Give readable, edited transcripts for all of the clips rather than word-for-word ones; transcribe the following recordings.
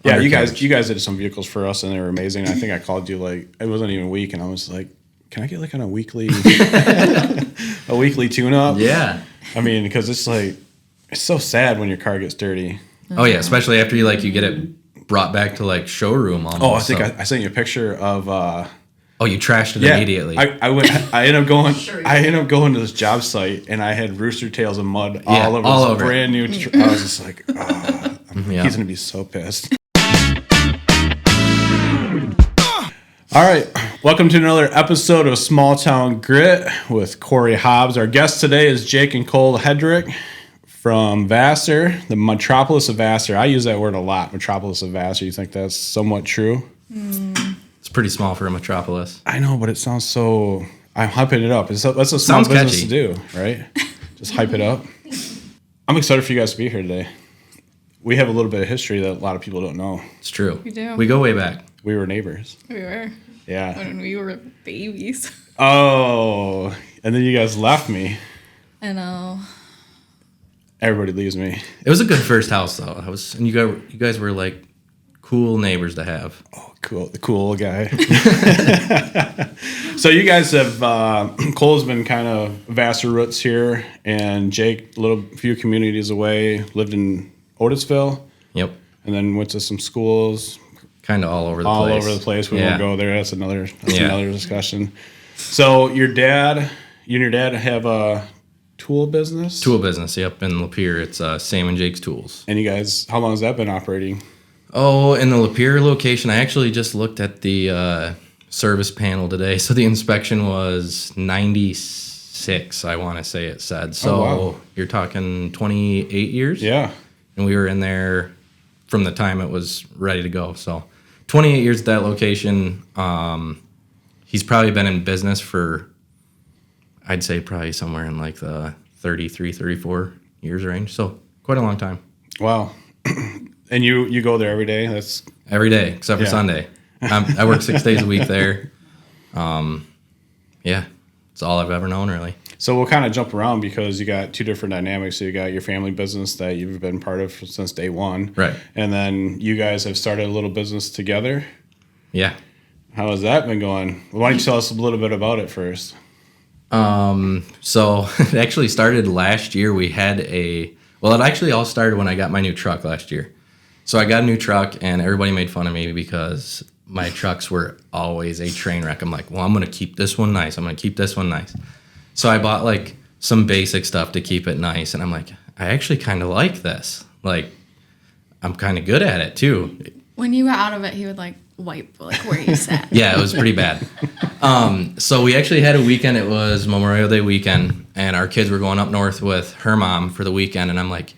Yeah, you guys did some vehicles for us, and they were amazing. I think I called you like it wasn't even a week, and I was like, "Can I get like on a weekly tune-up?" Yeah. I mean, because it's so sad when your car gets dirty. Oh yeah, especially after you get it brought back to like showroom almost. Oh, I think I sent you a picture of. Oh, you trashed it immediately. I ended up going to this job site, and I had rooster tails and mud all over this brand new. I was just like, he's gonna be so pissed. All right, welcome to another episode of Small Town Grit with Corey Hobbs. Our guest today is Jake and Kole Hedrick from Vassar, the metropolis of Vassar. I use that word a lot, metropolis of Vassar. You think that's somewhat true? It's pretty small for a metropolis. I know, but it sounds so... I'm hyping it up. That's a small business to do, right? Just hype it up. I'm excited for you guys to be here today. We have a little bit of history that a lot of people don't know. It's true. We do. We go way back. We were neighbors. We were. Yeah. When we were babies. Oh, and then you guys left me. I know. Everybody leaves me. It was a good first house though. And you guys were like cool neighbors to have. Oh, cool. The cool guy. So you guys have, Cole's been kind of Vassar roots here, and Jake, a few communities away, lived in Otisville. Yep. And then went to some schools. Kind of all over the place. All over the place. We won't go there. That's another discussion. So you and your dad have a tool business? Tool business, yep. In Lapeer, it's Sam and Jake's Tools. And you guys, how long has that been operating? Oh, in the Lapeer location, I actually just looked at the service panel today. So the inspection was 96, I want to say it said. So You're talking 28 years? Yeah. And we were in there from the time it was ready to go. So 28 years at that location. He's probably been in business for, I'd say probably somewhere in like the 33, 34 years range. So quite a long time. Wow. And you go there every day? That's every day except for Sunday. I work 6 days a week there. It's all I've ever known really. So we'll kind of jump around because you got two different dynamics. So you got your family business that you've been part of since day one. Right. And then you guys have started a little business together. Yeah. How has that been going? Why don't you tell us a little bit about it first? So it actually started last year. It actually all started when I got my new truck last year. So I got a new truck and everybody made fun of me because my trucks were always a train wreck. I'm like, well, I'm going to keep this one nice. So I bought like some basic stuff to keep it nice. And I'm like, I actually kind of like this. Like, I'm kind of good at it too. When you got out of it, he would like wipe like where you sat. Yeah, it was pretty bad. So we actually had a weekend. It was Memorial Day weekend. And our kids were going up north with her mom for the weekend. And I'm like,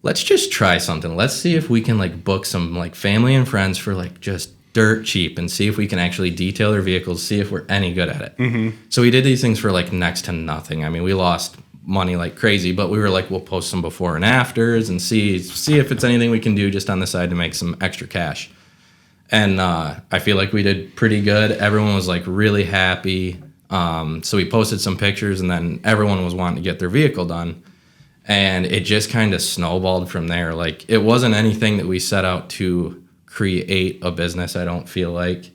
let's just try something. Let's see if we can like book some like family and friends for like just dirt cheap and see if we can actually detail their vehicles, see if we're any good at it. Mm-hmm. So we did these things for like next to nothing. I mean, we lost money like crazy, but we were like, we'll post some before and afters and see if it's anything we can do just on the side to make some extra cash. And I feel like we did pretty good. Everyone was like really happy. So we posted some pictures and then everyone was wanting to get their vehicle done. And it just kind of snowballed from there. Like it wasn't anything that we set out to create a business, I don't feel like.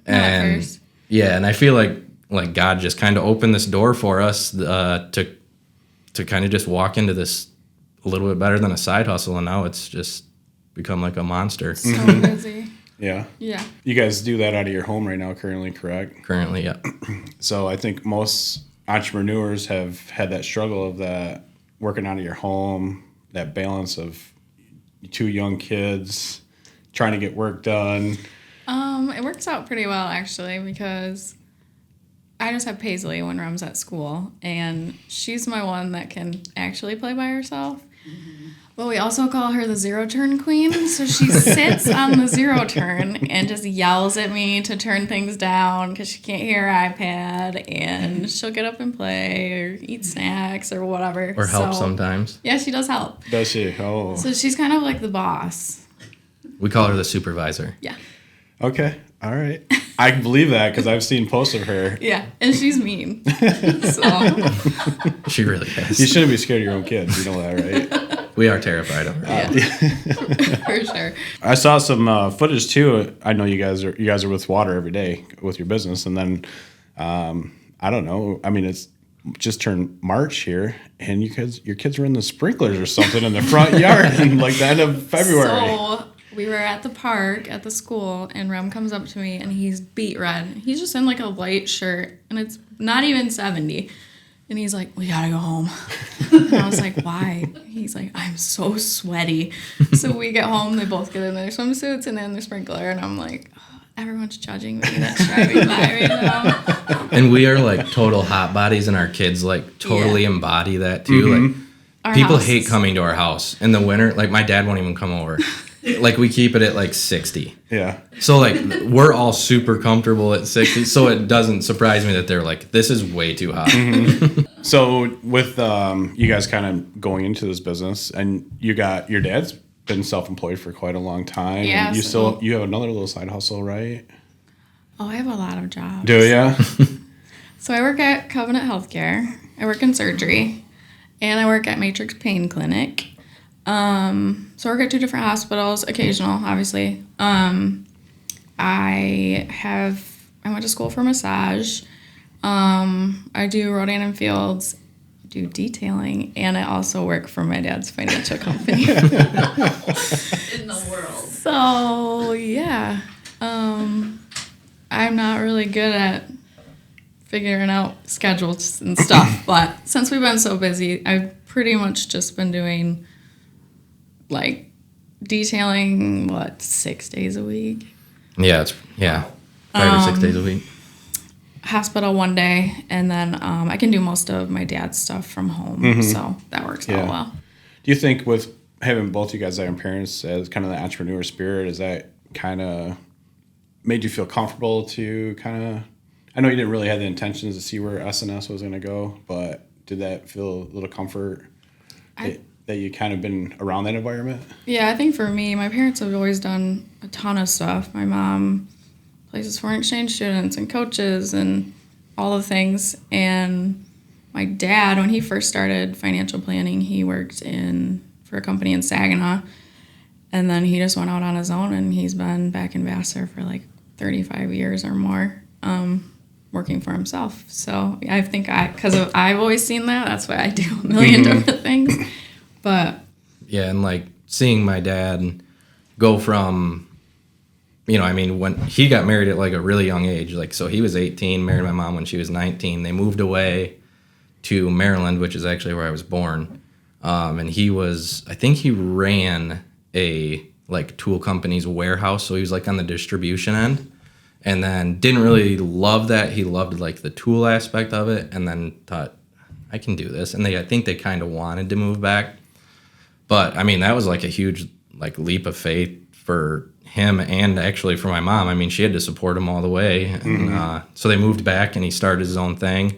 And and I feel like God just kind of opened this door for us to kind of just walk into this a little bit better than a side hustle, and now it's just become like a monster. So busy. Yeah. Yeah. You guys do that out of your home right now currently, correct? Currently, yeah. So I think most entrepreneurs have had that struggle of that working out of your home, that balance of two young kids trying to get work done. It works out pretty well actually because I just have Paisley when Rum's at school and she's my one that can actually play by herself. Mm-hmm. But we also call her the zero turn queen. So she sits on the zero turn and just yells at me to turn things down because she can't hear her iPad, and she'll get up and play or eat snacks or whatever. Or help sometimes. Yeah, she does help. Does she? Oh. So she's kind of like the boss. We call her the supervisor. Yeah. Okay. All right. I believe that because I've seen posts of her. Yeah, and she's mean. So. She really is. You shouldn't be scared of your own kids. You know that, right? We are terrified of her. Yeah. For sure. I saw some footage too. I know you guys are with water every day with your business, and then I don't know. I mean, it's just turned March here, and your kids were in the sprinklers or something in the front yard, in like the end of February. So we were at the park at the school, and Rem comes up to me, and he's beet red. He's just in like a light shirt, and it's not even 70. And he's like, we gotta go home. And I was like, why? He's like, I'm so sweaty. So we get home, they both get in their swimsuits and in their sprinkler, and I'm like, oh, everyone's judging me that's driving by right now. And we are like total hot bodies, and our kids like totally embody that too. Like Our people house hate is- coming to our house in the winter. Like my dad won't even come over. Like we keep it at like 60. Yeah. So like we're all super comfortable at 60. So it doesn't surprise me that they're like, this is way too hot. So with you guys kind of going into this business, and your dad's been self-employed for quite a long time. Yeah, And so- you have another little side hustle, right? Oh, I have a lot of jobs. Do ya? So I work at Covenant Healthcare. I work in surgery, and I work at Matrix Pain Clinic. So I work at 2 different hospitals, occasional, obviously. I went to school for massage. I do Rodan and Fields, do detailing, and I also work for my dad's financial company. In the world. So yeah, I'm not really good at figuring out schedules and stuff, but since we've been so busy, I've pretty much just been doing like detailing 6 days a week, Yeah, 5 or 6 days a week. hospital one day, and then I can do most of my dad's stuff from home, so that works out well. Do you think with having both you guys as your parents as kind of the entrepreneur spirit, is that kind of made you feel comfortable to kind of, I know you didn't really have the intentions to see where S&S was going to go, but did that feel a little comfort that you kind of been around that environment? Yeah, I think for me, my parents have always done a ton of stuff. My mom places foreign exchange students and coaches and all the things. And my dad, when he first started financial planning, he worked for a company in Saginaw. And then he just went out on his own, and he's been back in Vassar for like 35 years or more, working for himself. So I think because I've always seen that, that's why I do a million different things. But Yeah, and like seeing my dad go from, when he got married at like a really young age, like so he was 18, married my mom when she was 19. They moved away to Maryland, which is actually where I was born. And I think he ran a like tool company's warehouse, so he was like on the distribution end. And then didn't really love that. He loved like the tool aspect of it, and then thought, I can do this. And I think they kind of wanted to move back. But I mean, that was like a huge like leap of faith for him, and actually for my mom. I mean, she had to support him all the way. And so they moved back, and he started his own thing.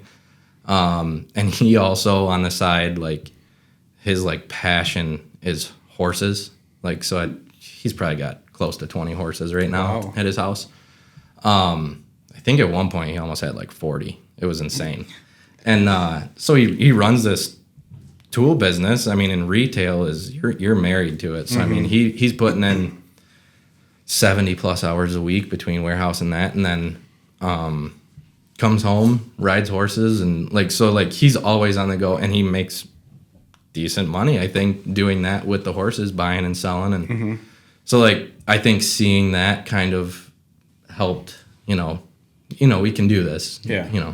And he also on the side, like his like passion is horses. Like, so he's probably got close to 20 horses right now at his house. I think at one point he almost had like 40. It was insane. And so he runs this tool business. I mean, in retail you're married to it. So I mean, he's putting in 70 plus hours a week between warehouse and that, and then comes home, rides horses, and like he's always on the go, and he makes decent money, I think, doing that with the horses, buying and selling. And so like I think seeing that kind of helped, we can do this. Yeah.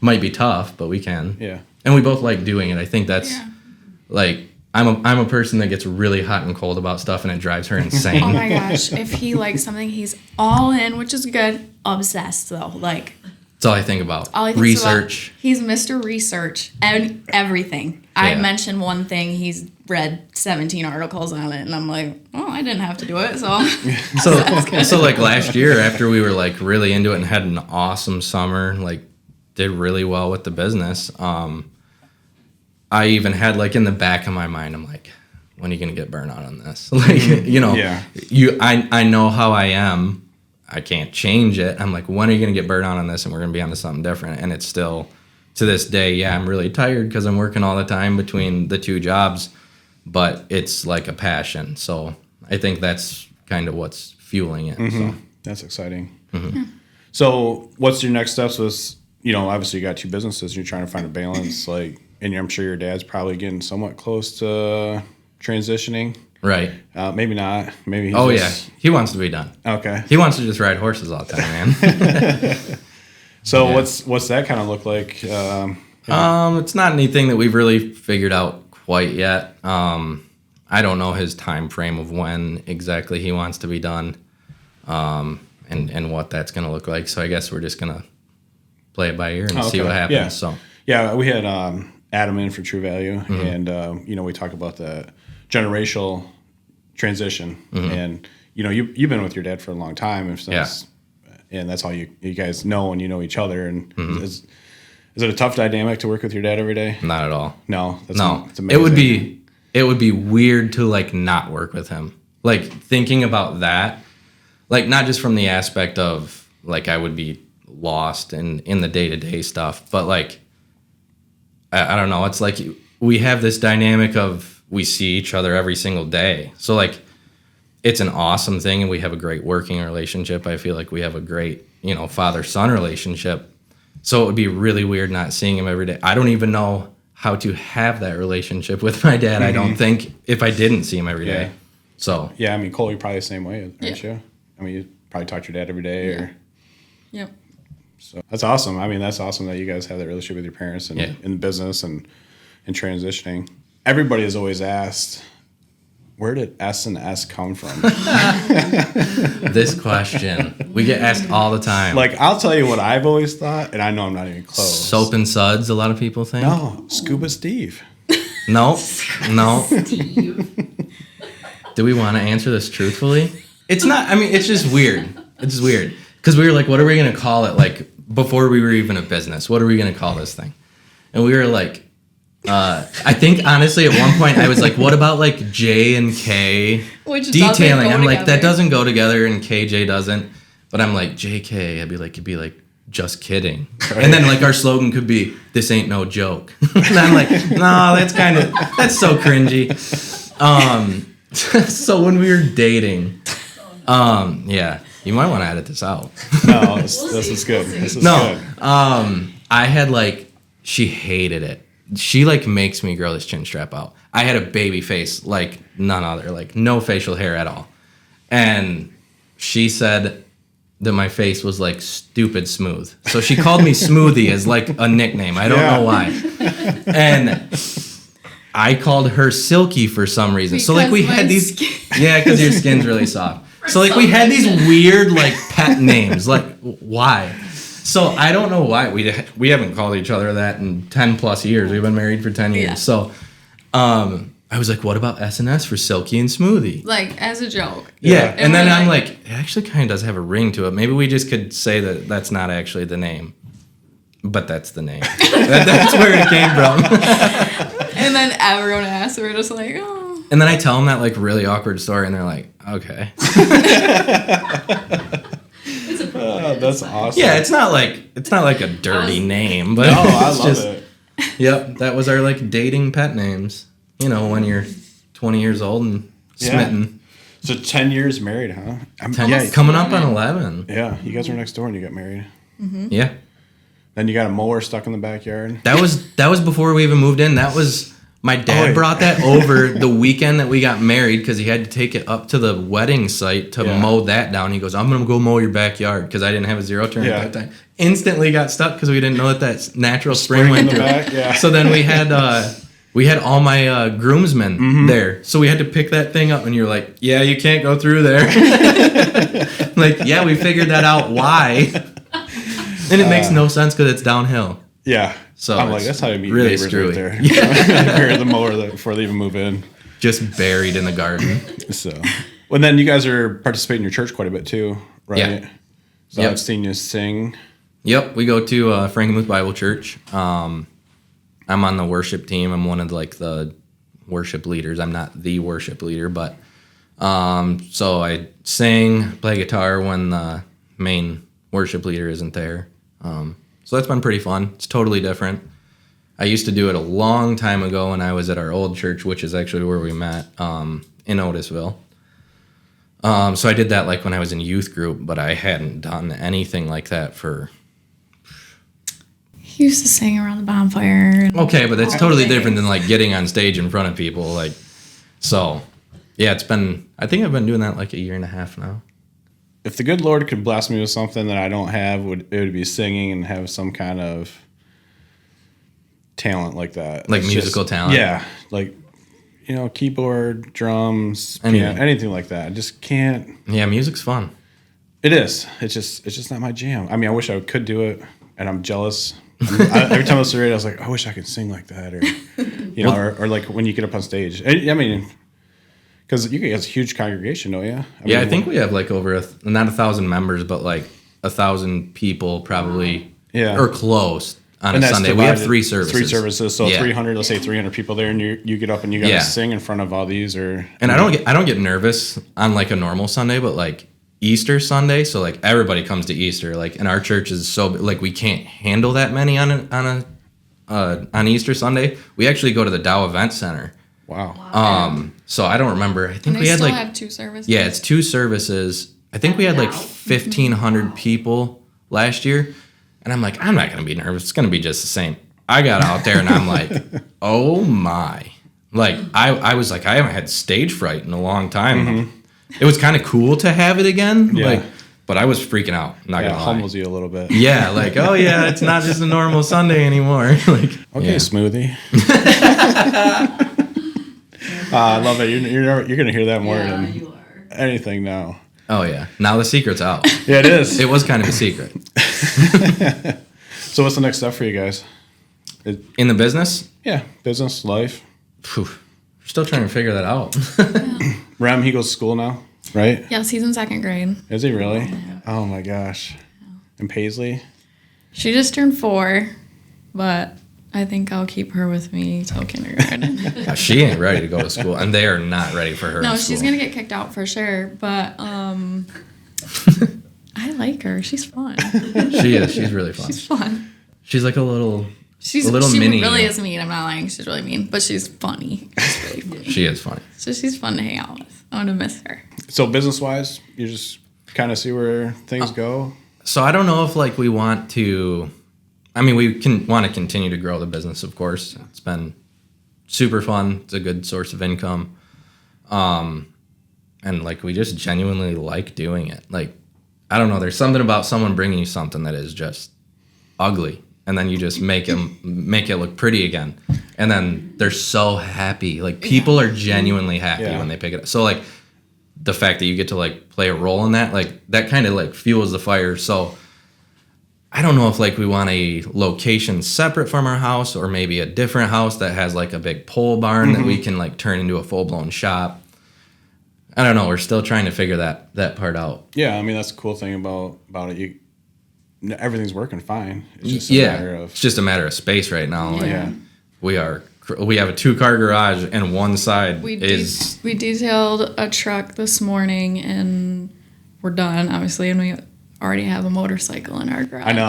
Might be tough, but we can. Yeah. And we both like doing it. I think that's like I'm a person that gets really hot and cold about stuff, and it drives her insane. oh my gosh, if he likes something, he's all in, which is good. Obsessed though, like That's all I think about. all he thinks Research. about, he's Mr. Research and everything. I mention one thing, he's read 17 articles on it, and I'm like, oh, I didn't have to do it, so. So like last year, after we were like really into it and had an awesome summer, like did really well with the business. I even had like in the back of my mind, I'm like, when are you gonna get burnt out on this? Like, I know how I am. I can't change it. I'm like, when are you gonna get burnt out on this? And we're gonna be onto something different. And it's still to this day, I'm really tired because I'm working all the time between the 2 jobs. but it's like a passion. So I think that's kind of what's fueling it. So. That's exciting. So what's your next steps with, obviously you got 2 businesses and you're trying to find a balance, like, and I'm sure your dad's probably getting somewhat close to transitioning. Right. Maybe not. Maybe He wants to be done. Okay. He wants to just ride horses all the time, man. So what's that kind of look like? It's not anything that we've really figured out quite yet. I don't know his time frame of when exactly he wants to be done, and what that's going to look like. So I guess we're just going to play it by ear and see what happens. Yeah. So yeah, we had Adam in for True Value, and we talk about the generational transition, and you've been with your dad for a long time, and that's all you guys know, and you know each other. And is it a tough dynamic to work with your dad every day? not at all. No, It's amazing. It would be weird to like not work with him. Like thinking about that, like not just from the aspect of like I would be lost in the day-to-day stuff, but like I don't know, it's like we have this dynamic of we see each other every single day. So like it's an awesome thing, and we have a great working relationship. I feel like we have a great, father-son relationship. So it would be really weird not seeing him every day. I don't even know how to have that relationship with my dad, I don't think, if I didn't see him every day. So yeah, I mean, Kole, you're probably the same way, aren't you? I mean, you probably talk to your dad every day, or Yep. so that's awesome. I mean, that's awesome that you guys have that relationship with your parents and in business and transitioning. Everybody has always asked, where did S&S come from? this question, we get asked all the time. Like, I'll tell you what I've always thought, and I know I'm not even close. Soap and Suds, a lot of people think. No, Scuba Steve. No. Steve. Do we want to answer this truthfully? It's not. I mean, it's just weird. It's just weird. Because we were like, what are we going to call it? Like, before we were even a business, what are we going to call this thing? And we were like, I think, honestly, at one point, I was like, what about, like, J and K detailing? I'm like, that doesn't go together, and KJ doesn't. But I'm like, JK, it'd be like, just kidding. Right. And then, like, our slogan could be, this ain't no joke. And I'm like, no, that's so cringy. So when we were dating, you might want to edit this out. No, this is good. This is good. I had, like, she hated it. She, like, makes me grow this chin strap out. I had a baby face like none other, like, no facial hair at all. And she said that my face was, like, stupid smooth. So she called me Smoothie as, like, a nickname. I don't know why. And I called her Silky for some reason. So, like, we had these... Yeah, because your skin's really soft. So, like, we had these weird, like, pet names. Like, why? So I don't know why we haven't called each other that in 10 plus years. We've been married for 10 years. Yeah. So I was like, what about S&S for Silky and Smoothie? Like, as a joke. Yeah. And then I'm like, it actually kind of does have a ring to it. Maybe we just could say that that's not actually the name. But that's the name. That's where it came from. And then everyone asks, we're just like, oh. And then I tell them that, like, really awkward story, and they're like, okay. That's awesome. Yeah, it's not like a dirty name, but I love it. Yep, that was our, like, dating pet names. When you're 20 years old and smitten. So 10 years married, huh? Coming up on 11. Yeah, you guys were next door and you got married. Mm-hmm. Yeah. Then you got a mower stuck in the backyard. That was before we even moved in. That was my dad brought that over the weekend that we got married because he had to take it up to the wedding site to mow that down. He goes, I'm gonna go mow your backyard because I didn't have a zero turn at that time. Instantly got stuck because we didn't know that natural spring went through. Yeah. So then we had all my groomsmen there, so we had to pick that thing up, and you're like, yeah, you can't go through there. Like, yeah, we figured that out. Why? And it makes no sense because it's downhill. Yeah. So I'm like, that's how you meet really neighbors screwy. right there. Yeah. The mower before they even move in. Just buried in the garden. So, well, then you guys are participating in your church quite a bit too, right? Yeah. So I've seen you sing. Yep, we go to Frankenmuth Bible Church. I'm on the worship team. I'm one of the worship leaders. I'm not the worship leader, but so I sing, play guitar when the main worship leader isn't there. So that's been pretty fun. It's totally different. I used to do it a long time ago when I was at our old church, which is actually where we met in Otisville. So I did that like when I was in youth group, but I hadn't done anything like that for... He used to sing around the bonfire. Okay, but that's totally different than like getting on stage in front of people. Like, so yeah, I think I've been doing that like a year and a half now. If the good Lord could bless me with something that I don't have, it would be singing and have some kind of talent like that. Like musical talent? Yeah. Like, keyboard, drums, piano, anything like that. I just can't. Yeah, music's fun. It is. It's just not my jam. I mean, I wish I could do it, and I'm jealous. Every time I listen to radio, I was like, I wish I could sing like that, or or like when you get up on stage. I mean, because you guys have a huge congregation, don't you? I think we have like over not 1,000 members, but like 1,000 people probably, or close on a Sunday. We have 3 services. 3 services, so 300. Let's say 300 people there, and you get up and you got to sing in front of all these, or. And I don't get nervous on like a normal Sunday, but like Easter Sunday, so like everybody comes to Easter. Like, and our church is so like we can't handle that many on Easter Sunday. We actually go to the Dow Event Center. Wow. So I don't remember. I think and we had still like have 2 services. Yeah, it's 2 services. I think we had like 1,500 people last year, and I'm like, I'm not gonna be nervous. It's gonna be just the same. I got out there and I'm like, oh my! Like I was like, I haven't had stage fright in a long time. Mm-hmm. It was kind of cool to have it again, but I was freaking out. Not gonna lie. Humbles you a little bit. Yeah, like oh yeah, it's not just a normal Sunday anymore. Like okay, smoothie. I love it. You're gonna hear that more than anything now. Oh yeah, now the secret's out. Yeah, it is. It was kind of a secret. So what's the next step for you guys? In the business? Yeah, business, life. We're still trying to figure that out. Rem, he goes to school now, right? Yes, he's in 2nd grade. Is he really? Yeah. Oh my gosh. And Paisley? She just turned 4, but I think I'll keep her with me till kindergarten. She ain't ready to go to school, and they are not ready for her. No, she's gonna get kicked out for sure. But I like her. She's fun. She is. She's really fun. She's fun. She's like a little She mini. really is mean. I'm not lying. She's really mean, but she's funny. She's really funny. She is funny. So she's fun to hang out with. I'm gonna miss her. So business wise, you just kind of see where things go. So I don't know if like we want to. I mean, we can want to continue to grow the business, of course. It's been super fun. It's a good source of income. And like we just genuinely like doing it. Like, I don't know, there's something about someone bringing you something that is just ugly, and then you just make it look pretty again, and then they're so happy. Like people are genuinely happy when they pick it up. So like the fact that you get to like play a role in that, like that kind of like fuels the fire. So I don't know if like we want a location separate from our house, or maybe a different house that has like a big pole barn that we can like turn into a full-blown shop. I don't know. We're still trying to figure that part out. Yeah, I mean that's the cool thing about it. Everything's working fine. It's just a matter of. It's just a matter of space right now. Like, we have a 2-car garage, and one side we is. We detailed a truck this morning, and we're done, obviously, and we already have a motorcycle in our garage. I know.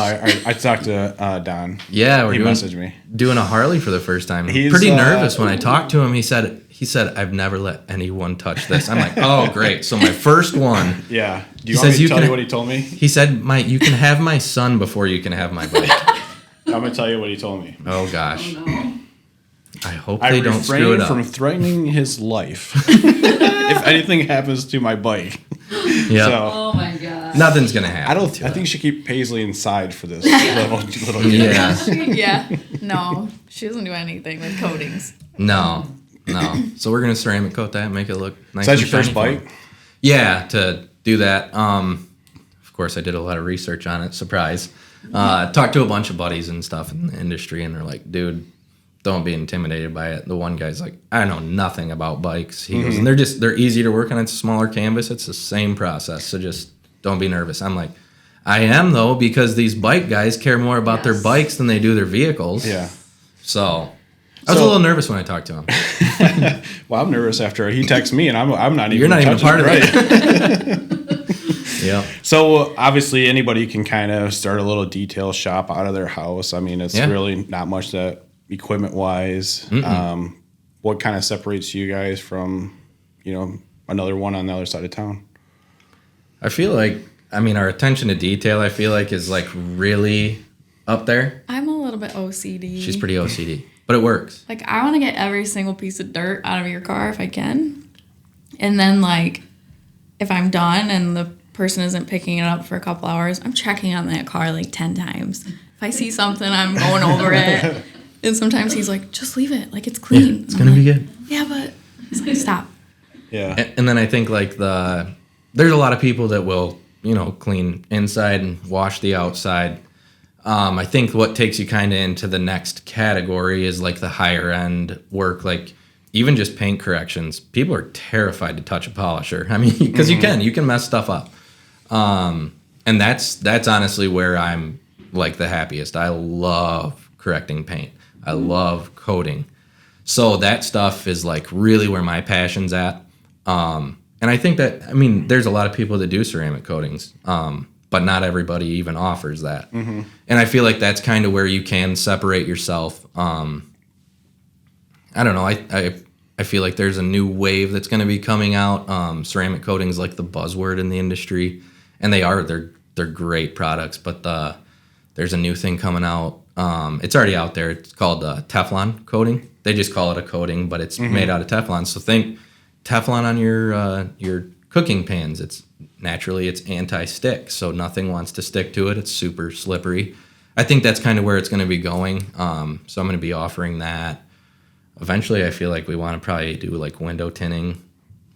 I talked to Don. Yeah, he messaged me. Doing a Harley for the first time. He's pretty nervous when I talked to him. He said, I've never let anyone touch this. I'm like, oh, great. So my first one. Yeah. Do you want me to tell you what he told me? He said, you can have my son before you can have my bike. I'm going to tell you what he told me. Oh, gosh. Oh, no. I hope they don't screw it up. I refrain from threatening his life if anything happens to my bike. Yeah. So, oh, my God. Nothing's going to happen. I think you should keep Paisley inside for this little game. Yeah. No, she doesn't do anything with coatings. No. So we're gonna ceramic coat that, make it look nice. So that's your first bike? Yeah, to do that. Of course, I did a lot of research on it. Surprise. Talked to a bunch of buddies and stuff in the industry, and they're like, "Dude, don't be intimidated by it." The one guy's like, "I know nothing about bikes." He goes, "And they're easy to work on. It's a smaller canvas. It's the same process. So just don't be nervous." I'm like, "I am though, because these bike guys care more about their bikes than they do their vehicles." Yeah. So. I was a little nervous when I talked to him. Well, I'm nervous after he texts me, and I'm not even. You're not even a part of it. Yeah. So obviously, anybody can kind of start a little detail shop out of their house. I mean, it's really not much that equipment wise. What kind of separates you guys from, another one on the other side of town? I feel like, our attention to detail, I feel like, is like really up there. I'm a little bit OCD. She's pretty OCD, but it works. Like, I want to get every single piece of dirt out of your car if I can. And then, like, if I'm done and the person isn't picking it up for a couple hours, I'm checking on that car like 10 times. If I see something, I'm going over it. And sometimes he's like, just leave it. Like, it's clean. Yeah, it's going to be good. Yeah, but he's like, stop. Yeah. And then I think, like, there's a lot of people that will, clean inside and wash the outside. I think what takes you kind of into the next category is, like, the higher end work, like, even just paint corrections. People are terrified to touch a polisher. Because you can mess stuff up. And that's honestly where I'm, like, the happiest. I love correcting paint. I love coating. So that stuff is, like, really where my passion's at. And I think that, there's a lot of people that do ceramic coatings, but not everybody even offers that. And I feel like that's kind of where you can separate yourself. I don't know. I feel like there's a new wave that's going to be coming out. Ceramic coating is like the buzzword in the industry, and they're great products. But there's a new thing coming out. It's already out there. It's called Teflon coating. They just call it a coating, but it's made out of Teflon. So think Teflon on your cooking pans. It's anti-stick, so nothing wants to stick to it. It's super slippery. I think that's kind of where it's going to be going. So I'm going to be offering that. Eventually, I feel like we want to probably do like window tinning.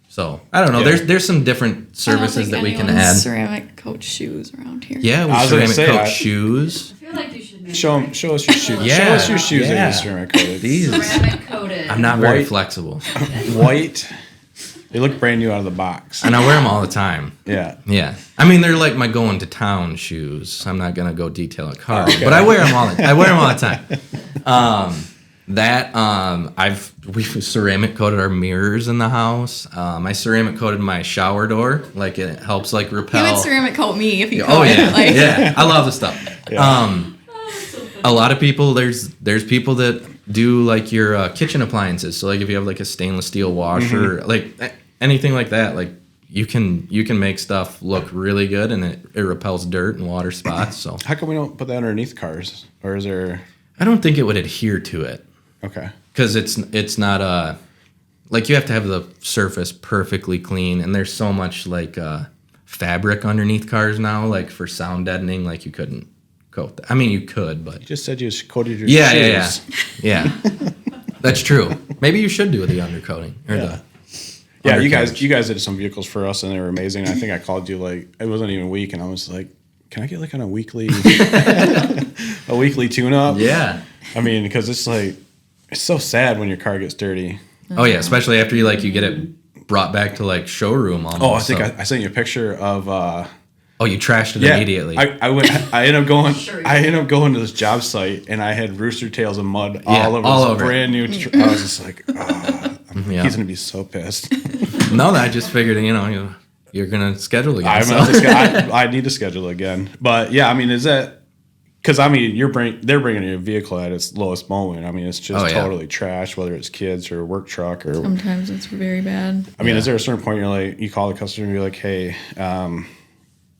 So I don't know. Yeah. There's some different services that we can add. Ceramic coat shoes around here. Yeah, ceramic coat shoes. I feel like you should. Show us your shoes. Yeah. Show us your shoes that you ceramic coated. These ceramic coated. I'm not very flexible. White. They look brand new out of the box. And I wear them all the time. Yeah. Yeah. They're like my going to town shoes. I'm not gonna go detail a car, but I wear them all the time. We've ceramic coated our mirrors in the house. I ceramic coated my shower door. Like, it helps, like, repel. You would ceramic coat me if you could. Oh yeah, yeah. I love the stuff. Yeah. A lot of people, there's people that do, like, your kitchen appliances. So, like, if you have, like, a stainless steel washer, like anything like that, like, you can make stuff look really good, and it repels dirt and water spots. So how come we don't put that underneath cars? Or is there? I don't think it would adhere to it. Okay. Because it's not like, you have to have the surface perfectly clean, and there's so much, like, fabric underneath cars now, like, for sound deadening, like, you couldn't coat that. You could, but You just said you coated your shoes. Yeah. Yeah. That's true. Maybe you should do the undercoating or the. Yeah, you guys did some vehicles for us, and they were amazing. I think I called you, like, it wasn't even a week, and I was like, can I get, like, on a weekly tune-up? Yeah. Because it's like, it's so sad when your car gets dirty. Oh yeah, especially after you get it brought back to, like, showroom almost. Oh, I think I sent you a picture of. Oh, you trashed it immediately. I ended up going to this job site, and I had rooster tails of mud all over. Brand new. I was just like, he's gonna be so pissed. No, I just figured, you're gonna schedule again. I need to schedule again. But yeah, is that? Because they're bringing your vehicle at its lowest moment. it's just totally trash, whether it's kids or work truck or. Sometimes it's very bad. Is there a certain point you're like, you call the customer and you're like, hey,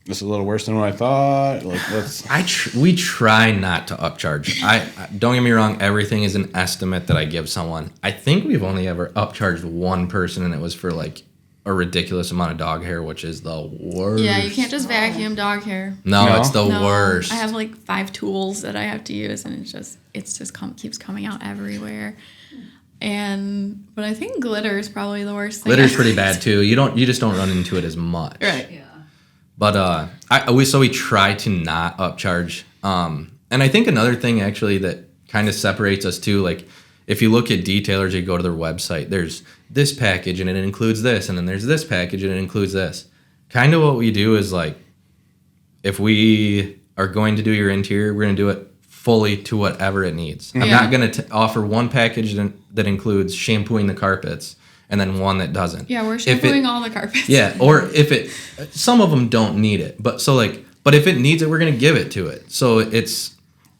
this is a little worse than what I thought. Like, let's. We try not to upcharge. I don't get me wrong. Everything is an estimate that I give someone. I think we've only ever upcharged one person, and it was for, like, a ridiculous amount of dog hair, which is the worst. Yeah, you can't just vacuum dog hair. No, it's the worst. I have, like, 5 tools that I have to use, and keeps coming out everywhere. But I think glitter is probably the worst thing. Glitter's pretty bad too. You just don't run into it as much. Right. Yeah. But we try to not upcharge. And I think another thing actually that kind of separates us too, like, if you look at detailers, you go to their website, there's this package and it includes this, and then there's this package and it includes this. Kind of what we do is, like, if we are going to do your interior, we're going to do it fully to whatever it needs. I'm not going to offer one package that includes shampooing the carpets and then one that doesn't. Yeah, we're shampooing all the carpets. Yeah, or some of them don't need it. But if it needs it, we're going to give it to it. So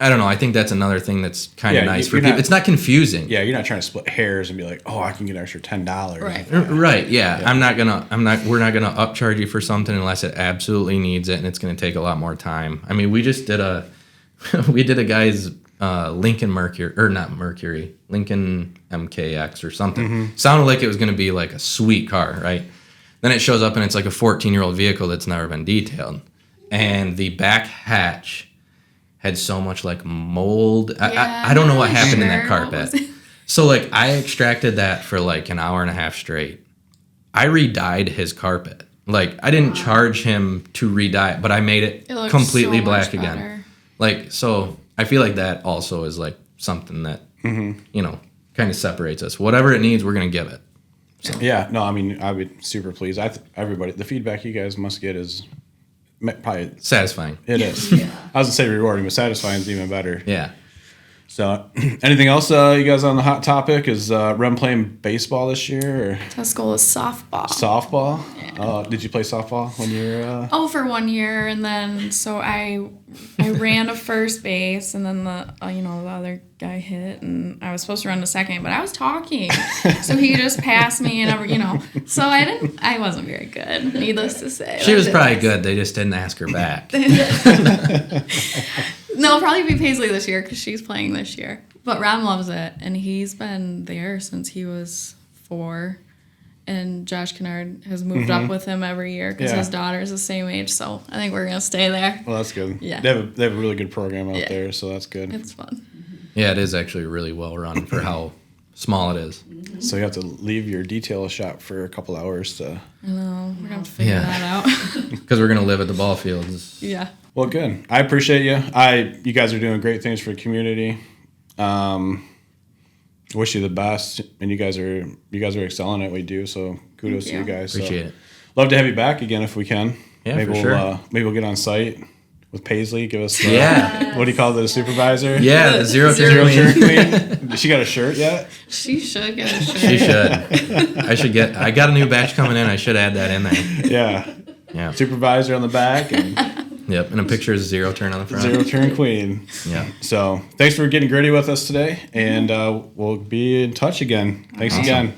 I don't know. I think that's another thing that's kind of nice for you're people. not- It's not confusing. Yeah, you're not trying to split hairs and be like, oh, I can get an extra $10. Right. Right. Yeah. We're not gonna upcharge you for something unless it absolutely needs it, and it's gonna take a lot more time. I mean, we just did we did a guy's Lincoln Lincoln MKX or something. Sounded like it was gonna be like a sweet car, right? Then it shows up and it's like a 14-year-old vehicle that's never been detailed, and the back hatch had so much like mold. I don't know what happened in that carpet. So like I extracted that for like an hour and a half straight. I re-dyed his carpet. Like I didn't charge him to re-dye it, but I made it looks completely so black much again. better. Like, so I feel like that also is like something that, you know, kind of separates us. Whatever it needs, we're going to give it. Yeah, no, I mean, I would super pleased. Everybody, the feedback you guys must get is probably Satisfying. it is. I was gonna say rewarding, but satisfying is even better. Yeah. So, anything else, you guys on the hot topic? Is Rem playing baseball this year or Tuscola's softball. softball? Did you play softball when you were? For 1 year, and then so I ran to first base, and then the other guy hit, and I was supposed to run to second, but I was talking, so he just passed me, and so I wasn't very good, needless to say. She was probably good. They just didn't ask her back. No, it'll probably be Paisley this year because she's playing this year. But Ron loves it, and he's been there since he was 4. And Josh Kennard has moved up with him every year because his daughter's the same age. So I think we're gonna stay there. Well, that's good. Yeah. They have a really good program out there, so that's good. It's fun. Yeah, it is actually really well run for how small it is. So you have to leave your detail shop for a couple hours to. I know. We're gonna have to figure that out. Because we're going to live at the ball fields. Yeah. Well, good. I appreciate you. You guys are doing great things for the community. Wish you the best, and you guys are excelling at what you do. So kudos to you guys. Appreciate it. Love to have you back again if we can. Yeah, maybe for sure. Maybe we'll get on site with Paisley. Give us Yeah. what do you call it, the supervisor? Yeah, the zero Zero turn turn queen. She got a shirt yet? She should get a shirt. She should. I got a new batch coming in. I should add that in there. Yeah. Yeah. Supervisor on the back and Yep. And a picture of zero turn on the front. zero turn queen. Yeah. So thanks for getting gritty with us today, and we'll be in touch again. Thanks again.